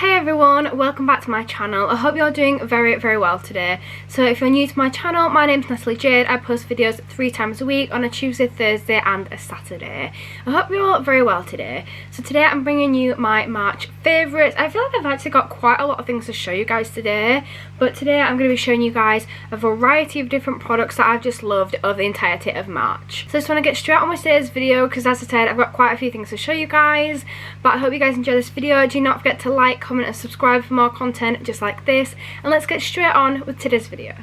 Hey everyone, welcome back to my channel. I hope you're doing very well today. So if you're new to my channel, my name's Natalie Jade. I post videos 3 times a week on a Tuesday, Thursday and a Saturday. I hope you're all very well today. So today I'm bringing you my March favourites. I feel like I've actually got quite a lot of things to show you guys today, but today I'm going to be showing you guys a variety of different products that I've just loved over the entirety of March. So I just want to get straight on with today's video because, as I said, I've got quite a few things to show you guys, but I hope you guys enjoy this video. Do not forget to like, comment and subscribe for more content just like this, and let's get straight on with today's video.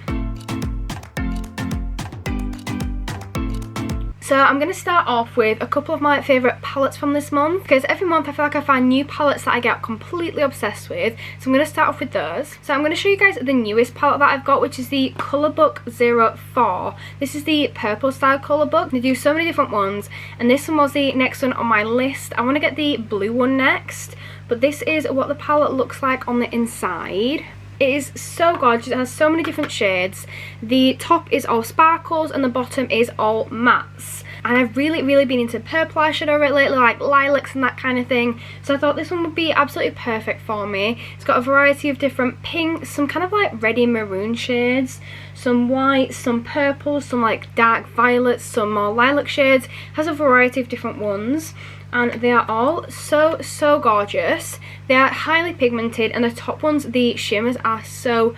So I'm going to start off with a couple of my favourite palettes from this month, because every month I feel like I find new palettes that I get completely obsessed with. So I'm going to start off with those. So I'm going to show you guys the newest palette that I've got, which is the Colour Book 04. This is the purple style colour book. They do so many different ones, and this one was the next one on my list. I want to get the blue one next, but this is what the palette looks like on the inside. It is so gorgeous. It has so many different shades. The top is all sparkles and the bottom is all mattes. And I've really been into purple eyeshadow lately, like lilacs and that kind of thing. So I thought this one would be absolutely perfect for me. It's got a variety of different pinks, some kind of like reddy maroon shades, some white, some purple, some like dark violets, some more lilac shades. It has a variety of different ones, and they are all so gorgeous. They are highly pigmented, and the top ones, the shimmers, are so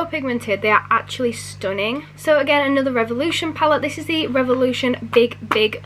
pigmented. They are actually stunning. So again, another Revolution palette. This is the Revolution Big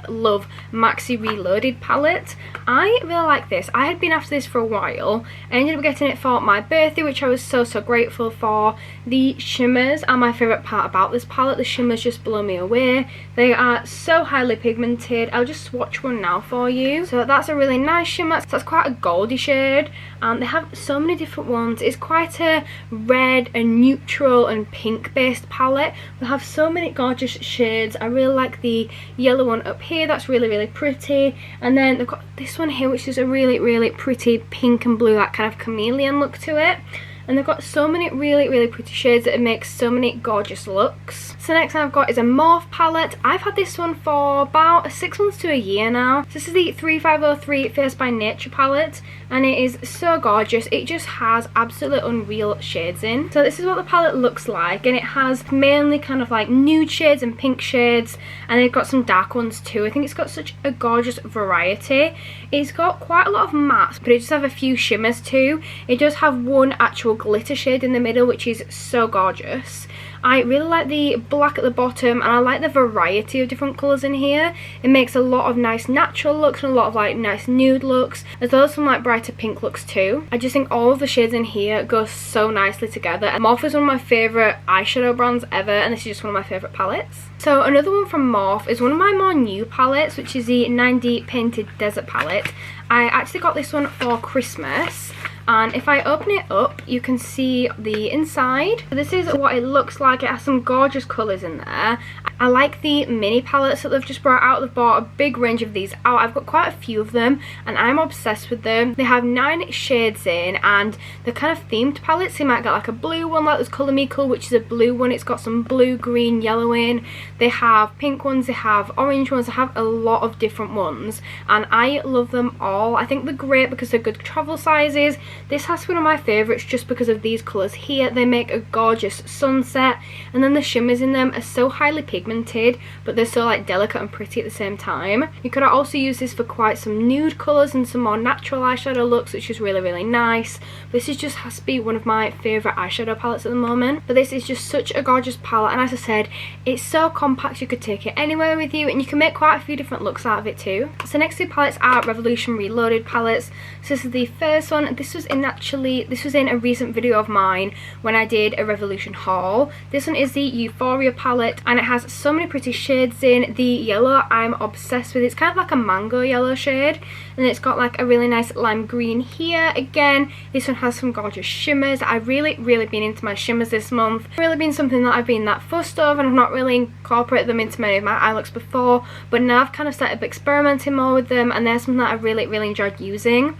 Love Maxi Reloaded palette. I really like this. I had been after this for a while. I ended up getting it for my birthday, which I was so grateful for. The shimmers are my favourite part about this palette. The shimmers just blow me away. They are so highly pigmented. I'll just swatch one now for you. So that's a really nice shimmer. So that's quite a goldy shade. They have so many different ones. It's quite a red and neutral and pink based palette. We have so many gorgeous shades. I really like the yellow one up here. That's really pretty. And then they've got this one here, which is a really pretty pink and blue, like kind of chameleon look to it. And they've got so many really pretty shades that it makes so many gorgeous looks. So next one I've got is a Morphe palette. I've had this one for about 6 months to a year now. So this is the 3503 Face by Nature palette, and it is so gorgeous. It just has absolutely unreal shades in. So this is what the palette looks like, and it has mainly kind of like nude shades and pink shades, and they've got some dark ones too. I think it's got such a gorgeous variety. It's got quite a lot of mattes, but it does have a few shimmers too. It does have one actual glitter shade in the middle, which is so gorgeous. I really like the black at the bottom, and I like the variety of different colours in here. It makes a lot of nice natural looks and a lot of like nice nude looks, as well as some like brighter pink looks too. I just think all of the shades in here go so nicely together. And Morphe is one of my favourite eyeshadow brands ever, and this is just one of my favourite palettes. So another one from Morphe is one of my more new palettes, which is the 9D Painted Desert palette. I actually got this one for Christmas, and if I open it up you can see the inside. So this is what it looks like. It has some gorgeous colours in there. I like the mini palettes that they've just brought out. They've brought a big range of these out. I've got quite a few of them and I'm obsessed with them. They have 9 shades in, and they're kind of themed palettes. So you might get like a blue one, like this Colour Me Cool, which is a blue one. It's got some blue, green, yellow in. They have pink ones, they have orange ones, they have a lot of different ones, and I love them all. I think they're great because they're good travel sizes. This has to be one of my favourites just because of these colours here. They make a gorgeous sunset, and then the shimmers in them are so highly pigmented, but they're so like delicate and pretty at the same time. You could also use this for quite some nude colours and some more natural eyeshadow looks, which is really nice. This is just has to be one of my favourite eyeshadow palettes at the moment. But this is just such a gorgeous palette, and as I said, it's so compact. You could take it anywhere with you, and you can make quite a few different looks out of it too. So next 2 palettes are Revolution Reloaded palettes. So this is the first one. This was in a recent video of mine when I did a Revolution haul. This one is the Euphoria palette, and it has so many pretty shades in. The yellow I'm obsessed with. It's kind of like a mango yellow shade, and it's got like a really nice lime green here. Again, this one has some gorgeous shimmers. I've really been into my shimmers this month. It's really been something that I've been that fussed of, and I've not really incorporated them into many of my eye looks before, but now I've kind of started experimenting more with them, and they're something that I really enjoyed using.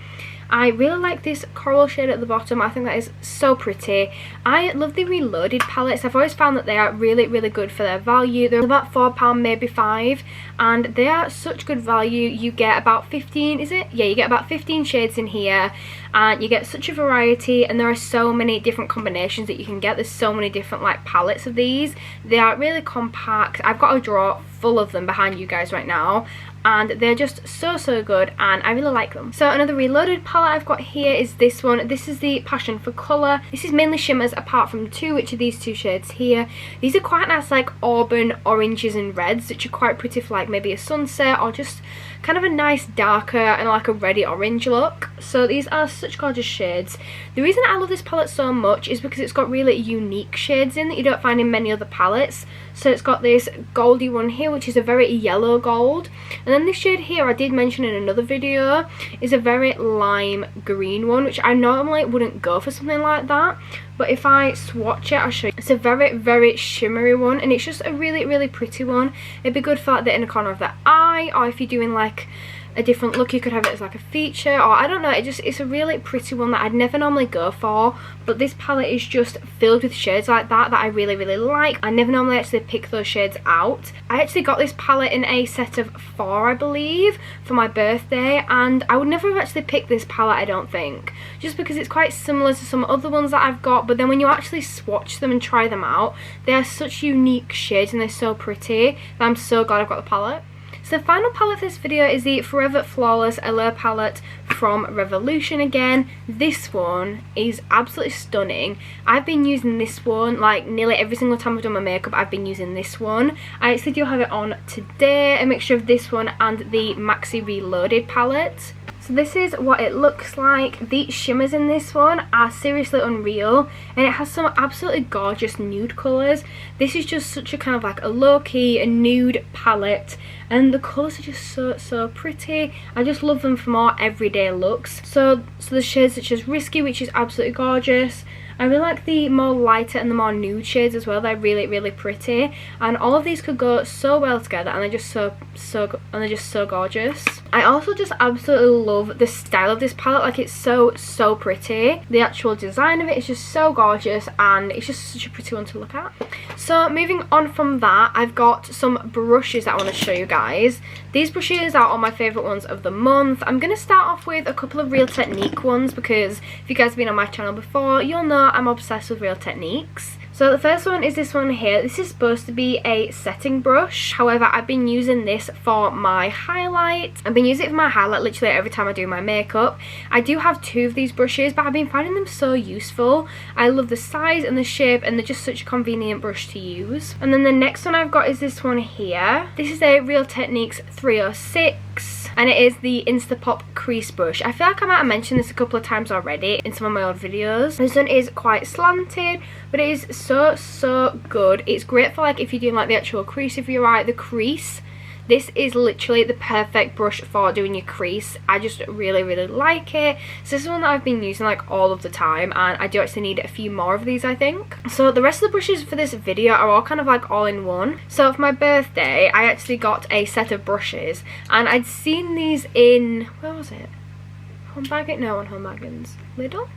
I really like this coral shade at the bottom. I think that is so pretty. I love the Reloaded palettes. I've always found that they are really, really good for their value. They're about £4, maybe £5, and they are such good value. You get about 15, is it? Yeah, you get about 15 shades in here, and you get such a variety, and there are so many different combinations that you can get. There's so many different like palettes of these. They are really compact. I've got a drawer full of them behind you guys right now, and they're just so good, and I really like them. So another Reloaded palette I've got here is this one. This is the Passion for Colour. This is mainly shimmers apart from two, which are these two shades here. These are quite nice like auburn oranges and reds, which are quite pretty for like maybe a sunset or just kind of a nice darker and like a reddy orange look. So these are such gorgeous shades. The reason I love this palette so much is because it's got really unique shades in that you don't find in many other palettes. So it's got this goldy one here, which is a very yellow gold, and then this shade here I did mention in another video is a very lime green one, which I normally wouldn't go for something like that, but if I swatch it I'll show you. It's a very shimmery one, and it's just a really pretty one. It'd be good for like the inner corner of the eye, or if you're doing like a different look you could have it as like a feature, or I don't know, it's a really pretty one that I'd never normally go for, but this palette is just filled with shades like that I really like. I never normally actually pick those shades out. I actually got this palette in a set of 4 I believe for my birthday, and I would never have actually picked this palette I don't think, just because it's quite similar to some other ones that I've got, but then when you actually swatch them and try them out, they are such unique shades and they're so pretty that I'm so glad I've got the palette. So the final palette for this video is the Forever Flawless Allure palette from Revolution again. This one is absolutely stunning. I've been using this one like nearly every single time I've done my makeup. I've been using this one. I actually do have it on today, a mixture of this one and the Maxi Reloaded palette. So this is what it looks like. The shimmers in this one are seriously unreal, and it has some absolutely gorgeous nude colours. This is just such a kind of like a low-key, a nude palette, and the colours are just so pretty. I just love them for more everyday looks. So the shades such as Risky, which is absolutely gorgeous. I really like the more lighter and the more nude shades as well. They're really pretty, and all of these could go so well together, and they're just so gorgeous. I also just absolutely love the style of this palette. Like, it's so pretty. The actual design of it is just so gorgeous, and it's just such a pretty one to look at. So moving on from that, I've got some brushes that I want to show you guys. These brushes are all my favourite ones of the month. I'm going to start off with a couple of Real Technique ones, because if you guys have been on my channel before, you'll know I'm obsessed with Real Techniques. So the first one is this one here. This is supposed to be a setting brush. However, I've been using this for my highlight. I've been using it for my highlight literally every time I do my makeup. I do have 2 of these brushes, but I've been finding them so useful. I love the size and the shape, and they're just such a convenient brush to use. And then the next one I've got is this one here. This is a Real Techniques 306. And it is the Instapop crease brush. I feel like I might have mentioned this a couple of times already in some of my old videos. This one is quite slanted, but it is so good. It's great for like if you're doing like the actual crease of your eye, the crease. This is literally the perfect brush for doing your crease. I just really like it. So this is one that I've been using like all of the time, and I do actually need a few more of these, I think. So the rest of the brushes for this video are all kind of like all in one. So for my birthday, I actually got a set of brushes, and I'd seen these in, where was it? Home Bargains? No, on Home Bargains. Lidl?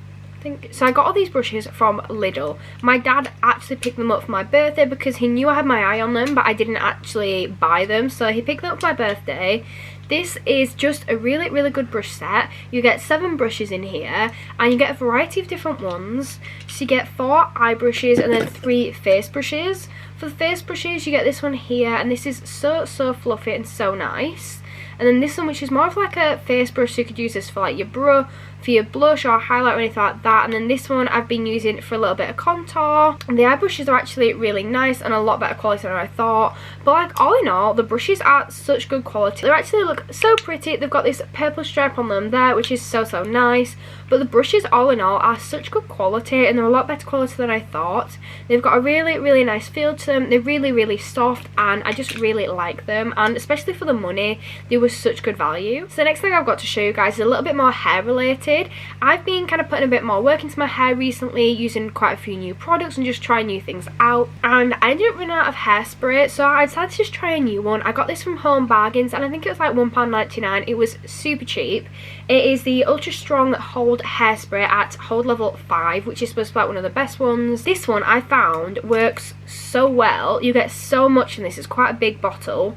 So I got all these brushes from Lidl. My dad actually picked them up for my birthday because he knew I had my eye on them, but I didn't actually buy them, so he picked them up for my birthday. This is just a really good brush set. You get 7 brushes in here, and you get a variety of different ones. So you get 4 eye brushes and then 3 face brushes. For the face brushes, you get this one here, and this is so fluffy and so nice. And then this one, which is more of like a face brush, so you could use this for like your for your blush or highlight or anything like that. And then this one I've been using for a little bit of contour. And the eye brushes are actually really nice and a lot better quality than I thought. But like all in all, the brushes are such good quality. They actually look so pretty. They've got this purple stripe on them there, which is so nice. But the brushes all in all are such good quality, and they're a lot better quality than I thought. They've got a really nice feel to them. They're really soft, and I just really like them. And especially for the money, they were such good value. So the next thing I've got to show you guys is a little bit more hair related. started. I've been kind of putting a bit more work into my hair recently, using quite a few new products and just trying new things out, and I ended up running out of hairspray, so I decided to just try a new one. I got this from Home Bargains and I think it was like £1.99. It was super cheap. It is the Ultra Strong Hold Hairspray at hold level 5, which is supposed to be like one of the best ones. This one I found works so well. You get so much in this. It's quite a big bottle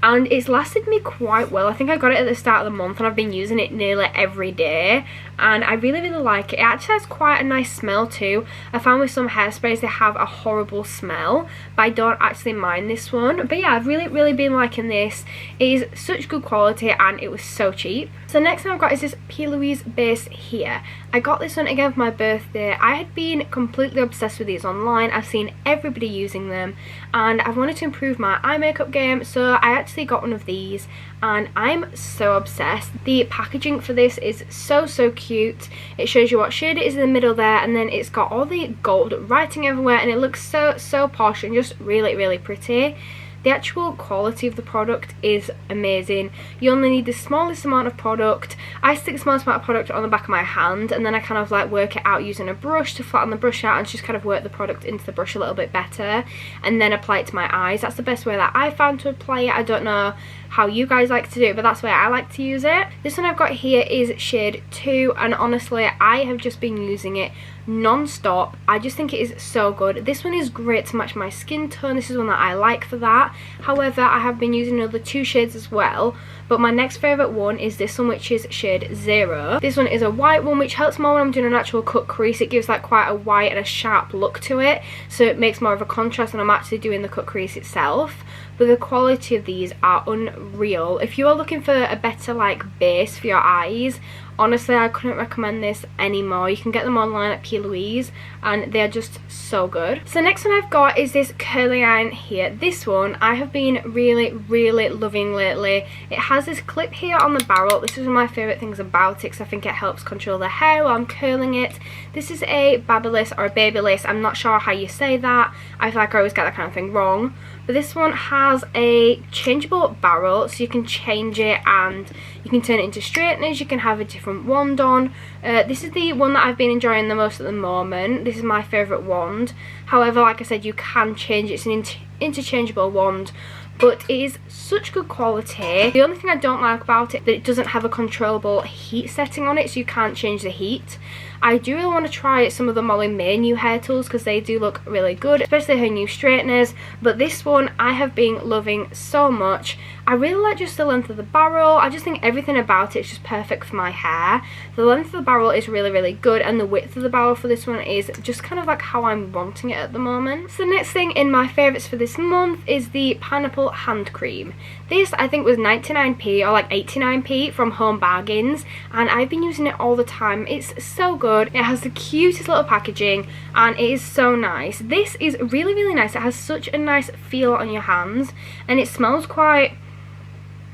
and it's lasted me quite well. I think I got it at the start of the month and I've been using it nearly every day, and I really like it. It actually has quite a nice smell too. I found with some hairsprays they have a horrible smell, but I don't actually mind this one. But yeah, I've really been liking this. It is such good quality and it was so cheap. So next thing I've got is this P. Louise base here. I got this one again for my birthday. I had been completely obsessed with these online. I've seen everybody using them and I wanted to improve my eye makeup game, so I actually got one of these and I'm so obsessed. The packaging for this is so cute. It shows you what shade it is in the middle there, and then it's got all the gold writing everywhere, and it looks so posh and just really pretty. The actual quality of the product is amazing. You only need the smallest amount of product. I stick the smallest amount of product on the back of my hand and then I kind of like work it out using a brush to flatten the brush out and just kind of work the product into the brush a little bit better and then apply it to my eyes. That's the best way that I found to apply it. I don't know how you guys like to do it, but that's where I like to use it. This one I've got here is shade 2 and honestly I have just been using it non-stop. I just think it is so good. This one is great to match my skin tone. This is one that I like for that. However, I have been using another 2 shades as well, but my next favourite one is this one, which is shade 0. This one is a white one, which helps more when I'm doing an actual cut crease. It gives like quite a white and a sharp look to it, so it makes more of a contrast when I'm actually doing the cut crease itself. But the quality of these are unreal. If you are looking for a better like base for your eyes, honestly I couldn't recommend this anymore. You can get them online at P. Louise and they're just so good. So next one I've got is this curling iron here. This one I have been really loving lately. It has this clip here on the barrel. This is one of my favourite things about it because I think it helps control the hair while I'm curling it. This is a Babyliss or a Babyliss. I'm not sure how you say that. I feel like I always get that kind of thing wrong. But this one has a changeable barrel, so you can change it and you can turn it into straighteners. You can have a different wand on. This is the one that I've been enjoying the most at the moment. This is my favourite wand. However, like I said, you can change it. It's an interchangeable wand, but it is such good quality. The only thing I don't like about it is that it doesn't have a controllable heat setting on it, so you can't change the heat. I do really want to try some of the Molly May new hair tools because they do look really good, especially her new straighteners, but this one I have been loving so much. I really like just the length of the barrel. I just think everything about it is just perfect for my hair. The length of the barrel is really good, and the width of the barrel for this one is just kind of like how I'm wanting it at the moment. So the next thing in my favourites for this month is the Pineapple Hand Cream. This I think was 99p or like 89p from Home Bargains, and I've been using it all the time. It's so good. It has the cutest little packaging and it is so nice. This is really nice. It has such a nice feel on your hands and it smells quite...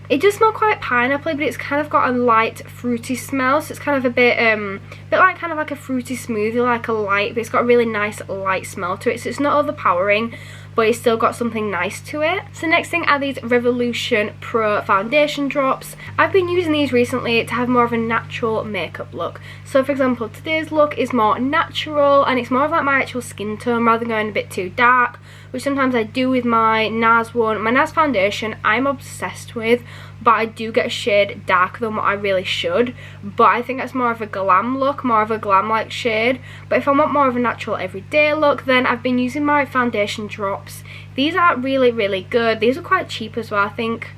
It does smell quite pineapple, but it's kind of got a light fruity smell, so it's kind of a bit like kind of like a fruity smoothie, like a light, but it's got a really nice light smell to it, so it's not overpowering, but it's still got something nice to it. So next thing are these Revolution Pro foundation drops. I've been using these recently to have more of a natural makeup look. So for example, today's look is more natural and it's more of like my actual skin tone rather than going a bit too dark, which sometimes I do with my NARS one. My NARS foundation I'm obsessed with, but I do get a shade darker than what I really should, but I think that's more of a glam look, more of a glam like shade. But if I want more of a natural everyday look, then I've been using my foundation drops. These are really good. These are quite cheap as well. I think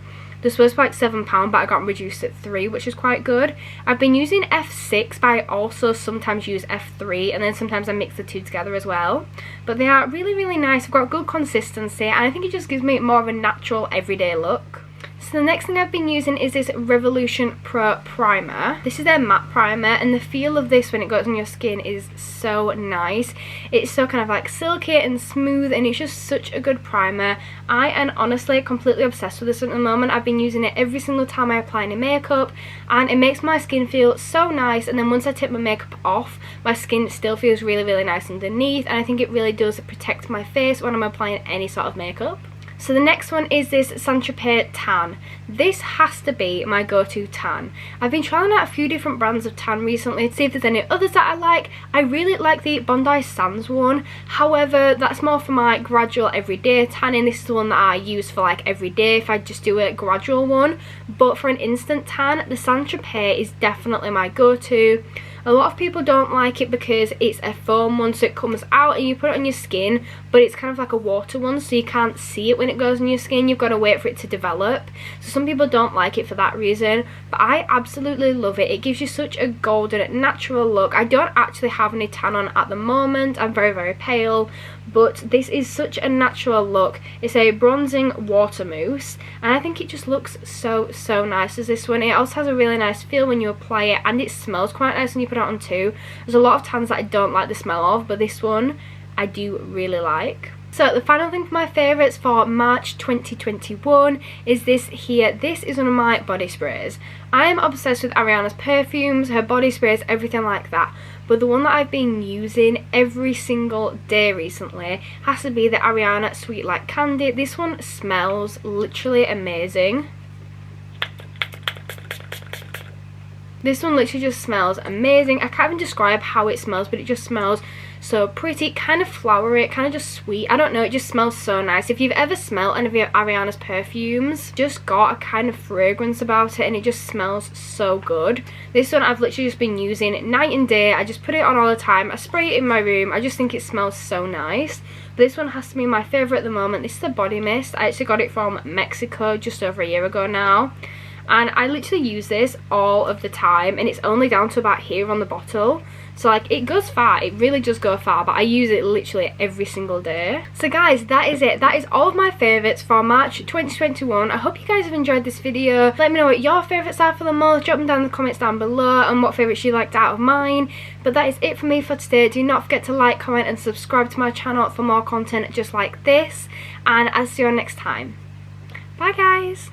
they're supposed to be like £7, but I got reduced at £3, which is quite good. I've been using F6, but I also sometimes use F3, and then sometimes I mix the two together as well. But they are really nice. I've got good consistency, and I think it just gives me more of a natural everyday look. So the next thing I've been using is this Revolution Pro Primer. This is their matte primer, and the feel of this when it goes on your skin is so nice. It's so kind of like silky and smooth, and it's just such a good primer. I am honestly completely obsessed with this at the moment. I've been using it every single time I apply any makeup, and it makes my skin feel so nice, and then once I take my makeup off, my skin still feels really nice underneath, and I think it really does protect my face when I'm applying any sort of makeup. So the next one is this Saint-Tropez tan. This has to be my go-to tan. I've been trying out a few different brands of tan recently to see if there's any others that I like. I really like the Bondi Sands one. However, that's more for my gradual everyday tanning. This is the one that I use for like every day if I just do a gradual one. But for an instant tan, the Saint-Tropez is definitely my go-to. A lot of people don't like it because it's a foam one, so it comes out and you put it on your skin, but it's kind of like a water one, so you can't see it when it goes on your skin. You've got to wait for it to develop. So some people don't like it for that reason, but I absolutely love it. It gives you such a golden, natural look. I don't actually have any tan on at the moment. I'm very, very pale, but this is such a natural look. It's a bronzing water mousse, and I think it just looks so, so nice as this one. It also has a really nice feel when you apply it, and it smells quite nice when you put it on too. There's a lot of tans that I don't like the smell of, but this one I do really like. So the final thing for my favourites for March 2021 is this here. This is one of my body sprays. I am obsessed with Ariana's perfumes, her body sprays, everything like that. But the one that I've been using every single day recently has to be the Ariana Sweet Like Candy. This one smells literally amazing. This one literally just smells amazing. I can't even describe how it smells, but it just smells so pretty, kind of flowery, kind of just sweet. I don't know, it just smells so nice. If you've ever smelled any of Ariana's perfumes, just got a kind of fragrance about it, and it just smells so good. This one I've literally just been using night and day. I just put it on all the time. I spray it in my room. I just think it smells so nice. But this one has to be my favourite at the moment. This is a body mist. I actually got it from Mexico just over a year ago now. And I literally use this all of the time, and it's only down to about here on the bottle. So like, it goes far, it really does go far, but I use it literally every single day. So guys, that is it. That is all of my favourites for March 2021. I hope you guys have enjoyed this video. Let me know what your favourites are for the month. Drop them down in the comments down below and what favourites you liked out of mine. But that is it for me for today. Do not forget to like, comment and subscribe to my channel for more content just like this. And I'll see you all next time. Bye guys.